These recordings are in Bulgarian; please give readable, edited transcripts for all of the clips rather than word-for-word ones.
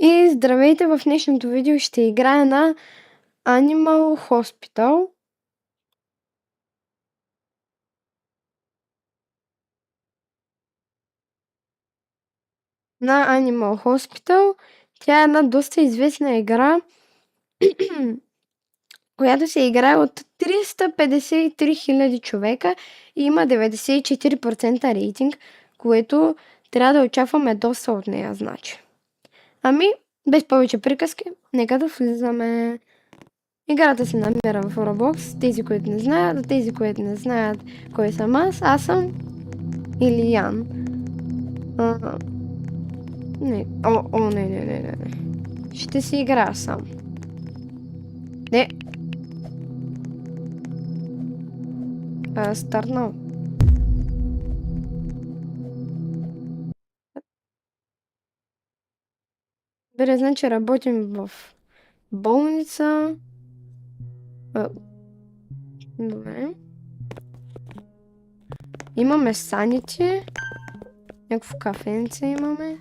И здравейте, в днешното видео ще играя на Animal Hospital. На Animal Hospital. Тя е една доста известна игра, която се играе от 353 000 човека и има 94% рейтинг, което трябва да очакваме доста от нея, значи. Ами, без повече приказки, нека да влизаме. Играта се намира в Roblox. Тези, които не знаят, тези, които не знаят кой съм аз съм Илиян. Не. Не. Ще си играя сам. Не. Стартнал. Добре, значи работим в болница. Добре. Имаме санити. Някакво кафенце имаме.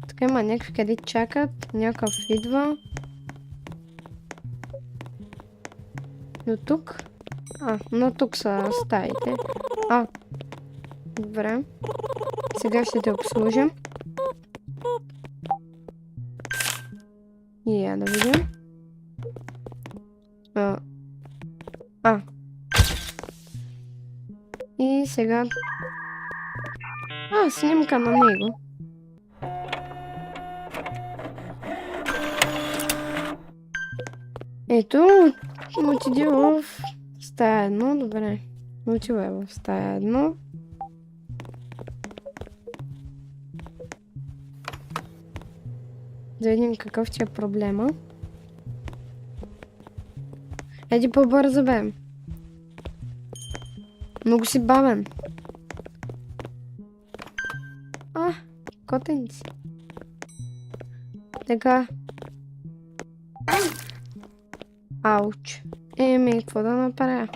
Така има някакви къде чакат. Някакъв идва. Но тук? Но тук са стаите. Добре. Сега ще те обслужим. И я да видим. И сега... снимка на него. Ето, отиди в стая 1, добре. Отива в стая 1. Да видим какъв ти е проблема. Еди по-бързо, бе. Много си бавен. Котенци. Така. Ауч. Какво да направя?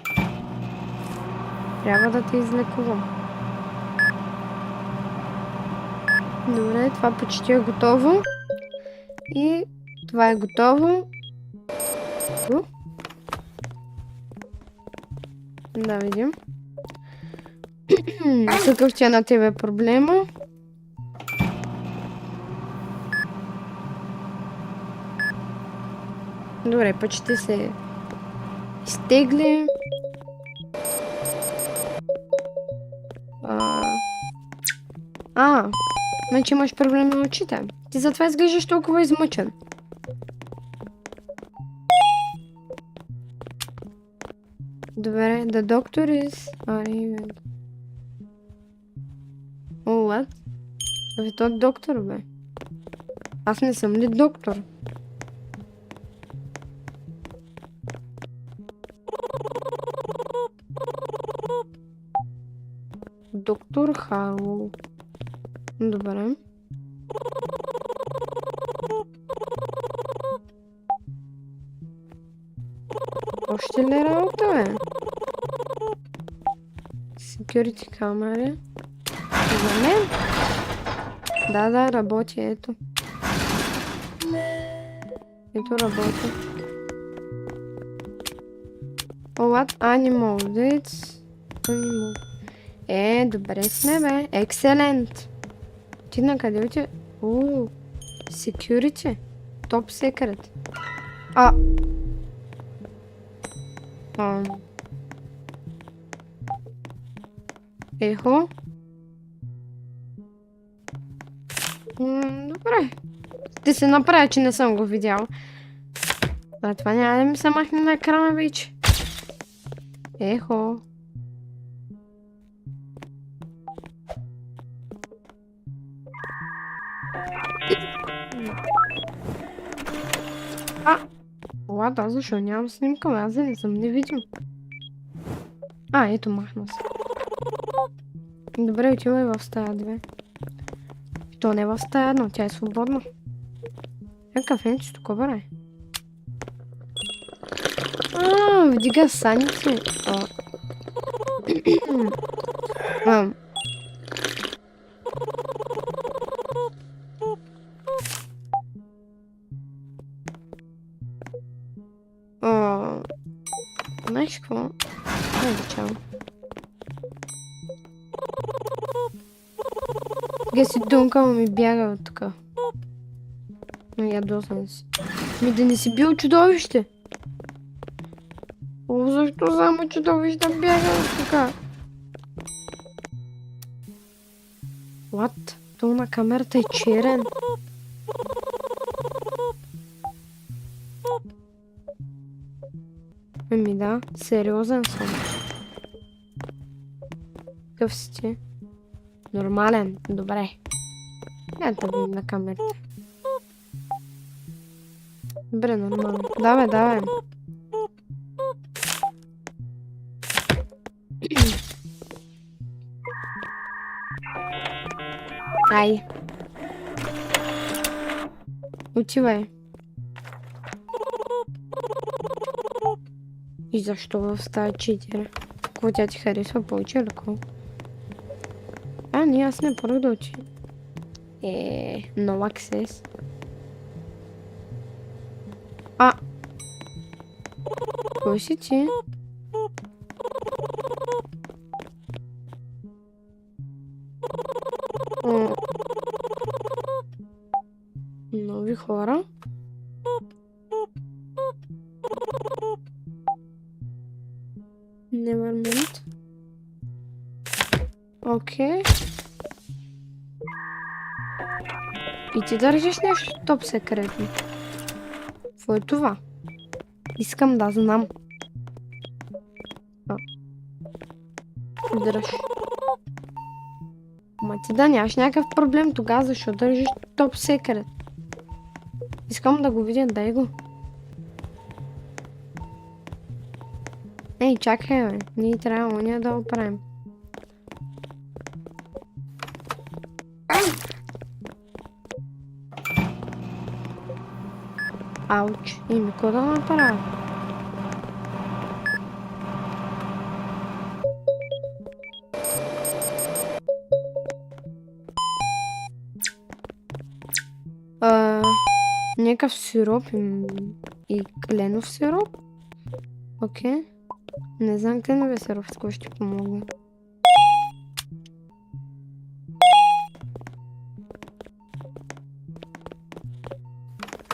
Трябва да те излекувам. Добре, това почти е готово. И това е готово. Да видим. Какъв ти е на тебе проблема? Добре, почти се изтегли. Значи имаш проблем на очите. Ти затова изглеждаш толкова измъчен. Добре, the doctor is... what? Той е доктор, бе. Аз не съм ли доктор? Доктор Харлоу. Добре. Още ли работа, бе? Security камери. За мен? Да, работи, ето. Ето работи. What animal? That's animal. Добре сме, бе. Excellent. Ти на къде отиде? Security. Top secret. Ехо. Добре. Ще се направя, че не съм го видял. Това няма да ми се махне на екрана вече. Ехо. Ладно, защо нямам снимка, аз да не съм невидим. Ето махна се. Добре, отивай в стая 2. То не е в стая 1, тя е свободна. Кафенче тук, бре. Вдига саните. чао. Га си дункал ми бяга от тук. Ядосан си. Ми да не си бил чудовище. О, защо само чудовища бяга от тук? What? То на камерата е черен. Ами да, сериозен съм. Какъв си ти? Нормален, добре. Я да видим на камерата. Добре, нормално. Давай, давай. Ай. Отивай. И защо в стая 4? Какво тя ти харесва повече или какво? Не, аз не поръх да учи. No access. Кой си ти? Нови хора? Never mind. Окей. И ти държиш нещо топ секретно. Какво е това? Искам да знам. Дръж. Ма ти да нямаш някакъв проблем тогава, защо държиш топ секрет? Искам да го видя, дай го. Ей, чакай, бе. Ние трябва уния да оправим. Ауч. Ми какво да направя? Някакъв сироп и кленов сироп. Окей. Не знам кленовия сироп, с кой ще помогна.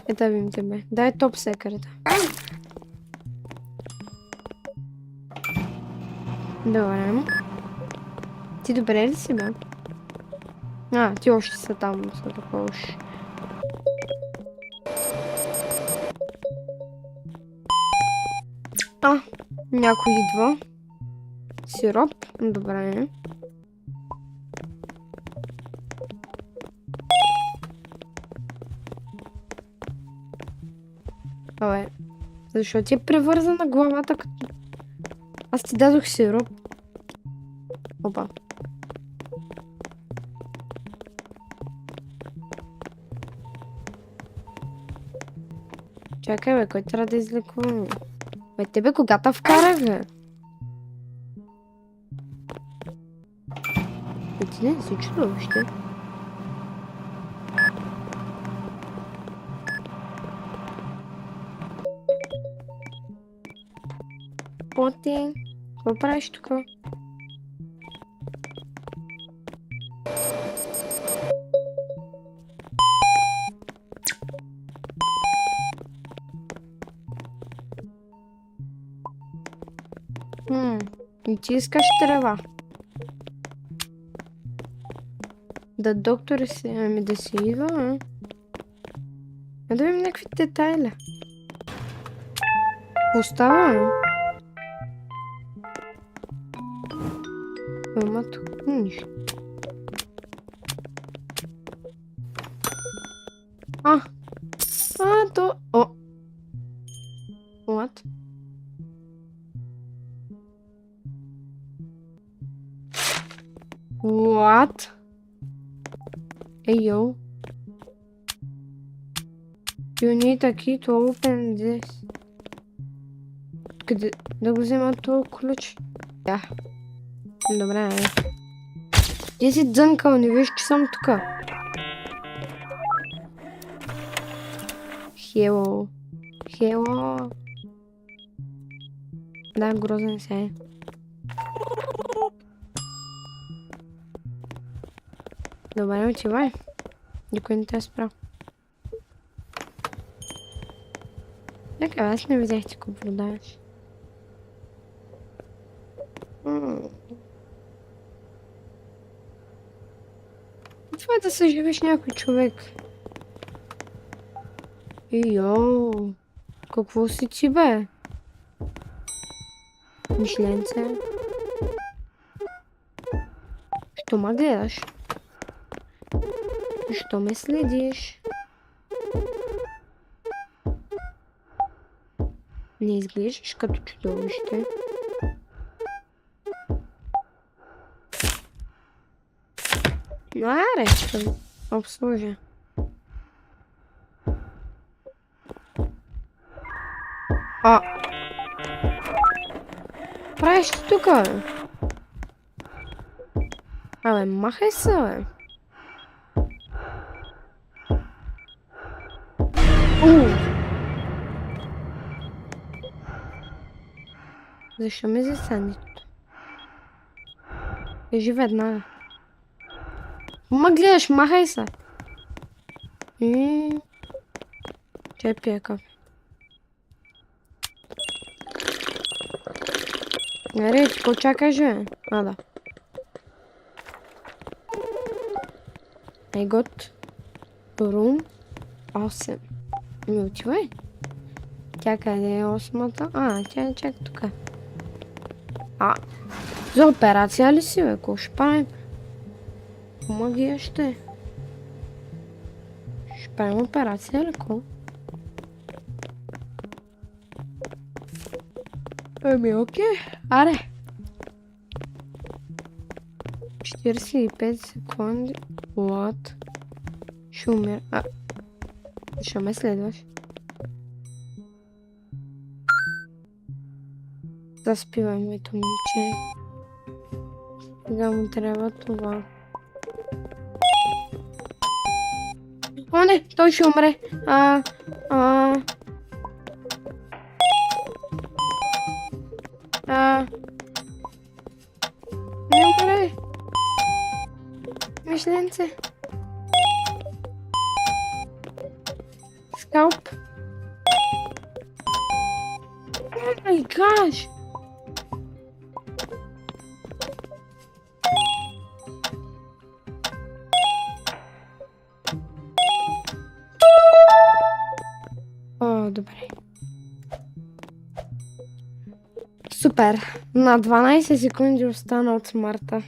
Ета бим тебе. Дай топ секрета. Добре. Ти добре ли си, бе? Ти още са там, са такова уж. Някой идва. Сироп. Добре. Абе, защо ти е превързана главата като... Аз ти дадох сироп. Опа. Чакай, бе, кой трябва да излекуваме? Бе, тебе кога те вкарах, бе? Бе, ти не си чудовище. Поти, какво правиш тук? И ти искаш трева. Да доктор си, ами да си идва, да видим някакви детайли. Остава, Ама тук нищо. То... What? What? Hey, yo. You need a key to open this. Къде да го взема този ключ? Да. Добре, Ти си дзънкал, не виж, че съм тук. Хело. Да, грозен се. Добре, отивай. Никой не те е спрял. Нека, аз не видях ти какво продаваш. Това е да съживиш някой човек. Йоу, какво си ти, бе? Мишленце. Що ме гледаш? Що ме следиш? Не изглеждаш като чудовище. Аре, ще обслужа. Правиш ти тука, бе? Абе, махай се, бе. Защо ме засани тут? Кажи веднага. Ма гледаш, махай се. Чай пия кафе. Аре, ти какво чакаш, бе? Да. I got room 8. Ми отивай. Тя къде е 8-та? Тя е чак тук. За операция ли си, бе? Какво ще правим? Магия ще. Ще правим операция ли, ко? Окей. Аре. 45 секунди. What? Ще умер. Защо ме следваш? Заспивай, моето момче. Сега му трябва това. О, не! Той ще умре! Не умре! Мишленце! Скалп! О май гаш! Добре. Супер. На 12 секунди остана от смъртта.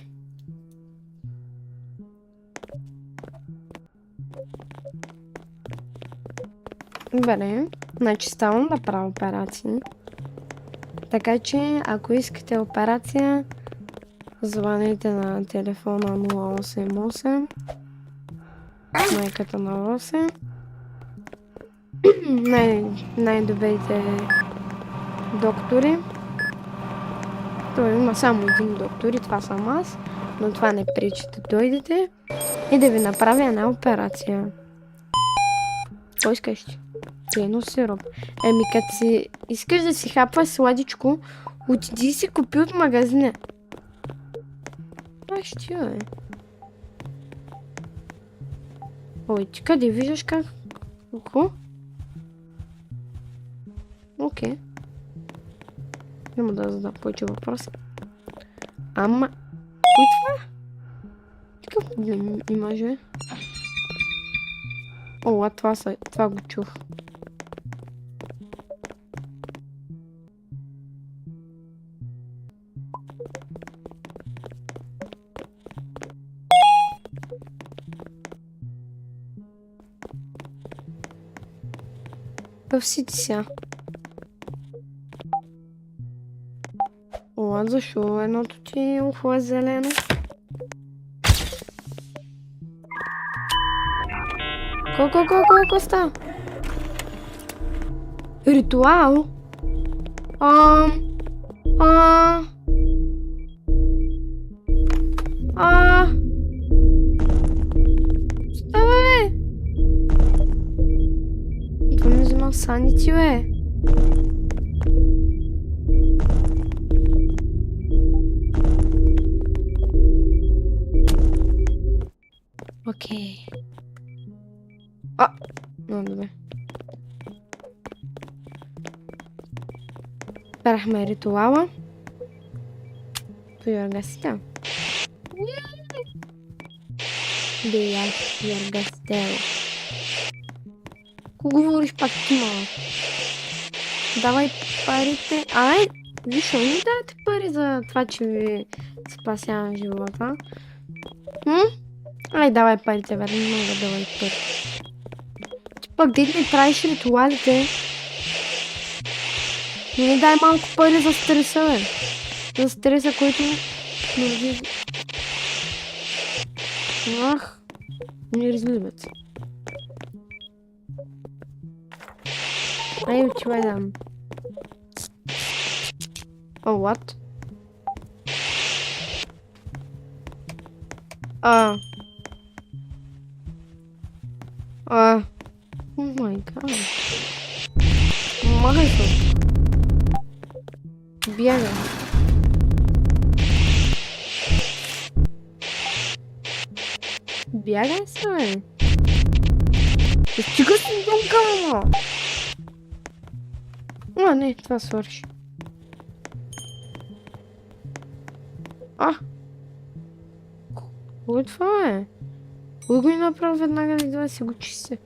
Добре. Значи ставам да правя операции. Така че, ако искате операция, звъните на телефона 088. Майката на 8. Най-добрите доктори. Той има само един доктор и това съм аз, но това не пречи да дойдете и да ви направя една операция. Какво искаш ти? Клено сироп. Като си искаш да си хапваш сладичко, отиди и си купи от магазина. Ще бе. Ой, ти къде виждаш как? Какво? Окей. Няма да задам повече въпроси. Ама... Кой това? Какъв проблем имаш, бе? Това го чух. Къв си ти сега? Защо едното ти ухо е зелено? Колко става? Ритуал? Става, бе! Това ми взема санити, бе! Окей. Ну, добре. Перахме ритуала. Пояргастя. Яргастело. Ко говориш пак ти, мала? Давай парите. Ай, защо не давате пари за това, че ви спасявам живота? Ай, давай парите, верно, много давай пари. Ти пък дед ми правиш ритуалите. Не дай малко пари за стреса, бе. За стреса, който не рази... Ах, не разливат се. Ай, отивай дам. О, what? О май гад. Махай се. Бягай. Бягай се, бе. Стига си дунка, мама. Не, това свърши. Кой е това, бе? Кой го и направи веднага да идва да си го чисти?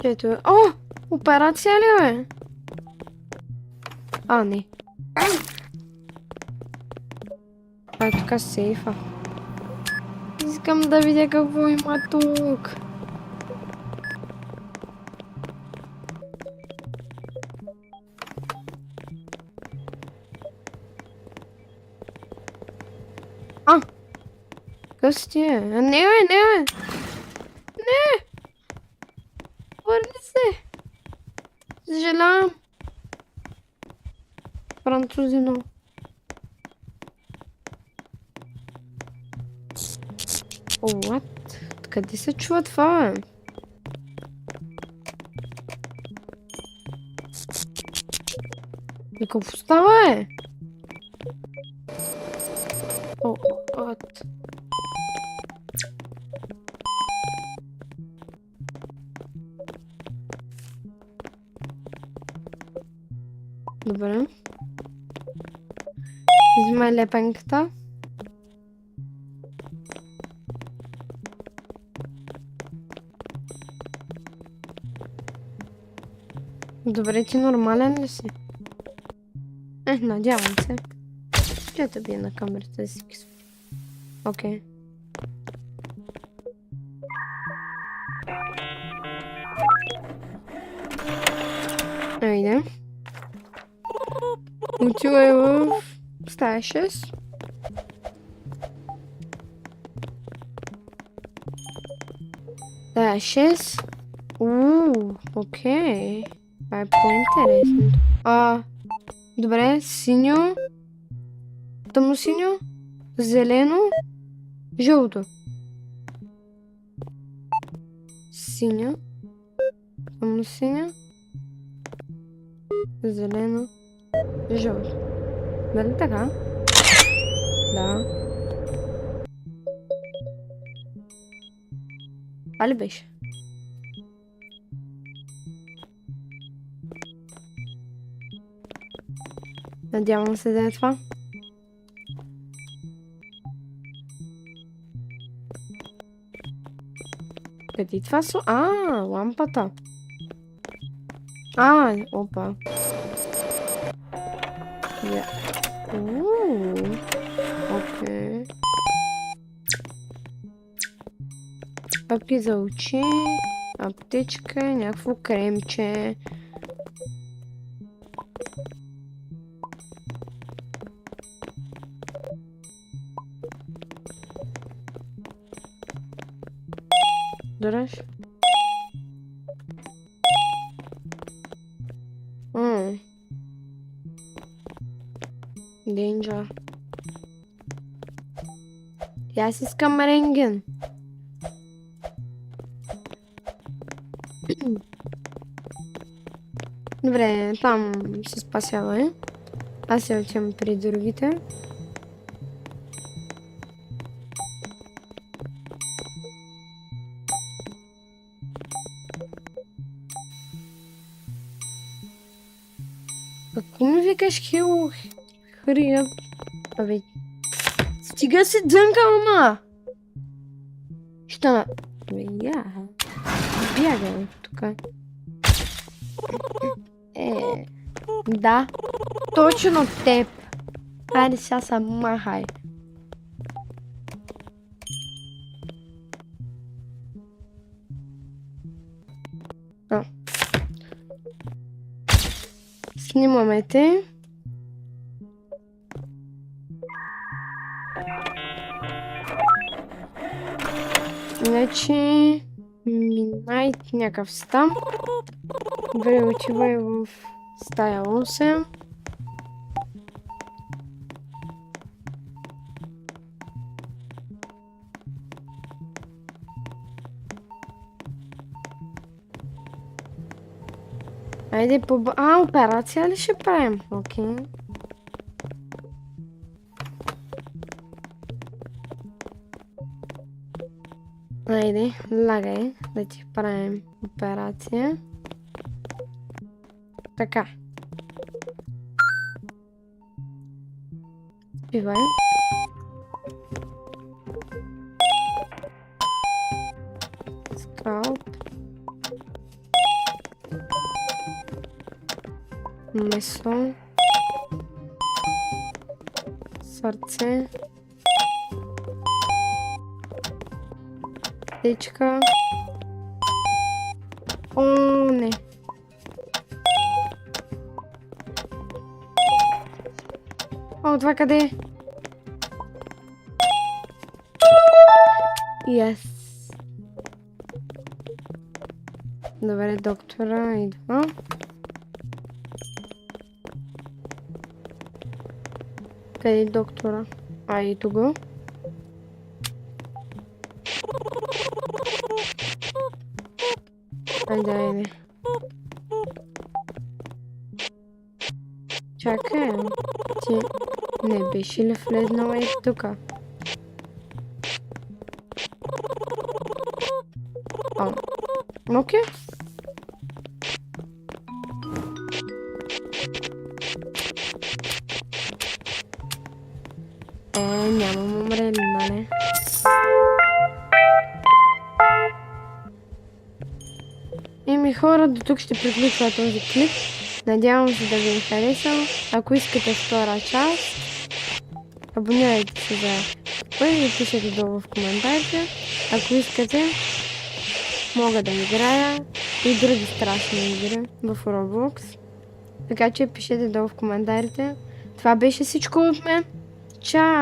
Ето е. О! Операция ли, бе? Не. Тук сейфа. Искам да видя какво има тук. Какъв си ти е? Не, бе! Не! Върни се! Съжалявам. Французино. О, what? Къде се чува това, бе? Какво става, бе? О, what? Добре. Взимай лепенката. Добре, ти нормален ли си? Надявам се. Ще те бие на камерата да си кисва. Окей. Айде. Отивай в стая 6. Стая 6. Окей. Това е по-интересно. Добре, синьо. Тъмно синьо. Зелено. Жълто. Синьо. Тъмно синьо. Зелено. Жълто. Нали така? Да. Това ли беше? Надявам се да е това. Къде това са? Лампата. Опа. Окей. Папки за очи, аптечка, някакво кремче. Дораш? Danger. Аз искам рентген. Добре, там се спасявай. Аз се отивам при другите. Какво ми викаш, Хило? Хрия. Абе, стига се дзънка, мама! Що на... Бе, я... Бягай тук. Да. Точно теб. Айде сега са махай. Снимаме те. Значи... Минай някакъв стам. Добре, отивай в стая 8. Айде по... операция ли ще правим? Окей. Айде, лагай да ти правим операция. Така. Спивай. Скалп. Месо. Сърце. Течка. О, не. О, това къде е? Yes. Добре, доктора идва. Къде е доктора? Ето го. Айде. Чакай. Ти не беше ли влезнала и тука? Окей. Нямам умрели, нали? Еми хора, до тук ще приключва този клип. Надявам се да ви е харесал. Ако искате втора част, абонирайте се за първи и пишете долу в коментарите. Ако искате, мога да играя и други страшни игри в Roblox. Така че пишете долу в коментарите. Това беше всичко от мен. Чао!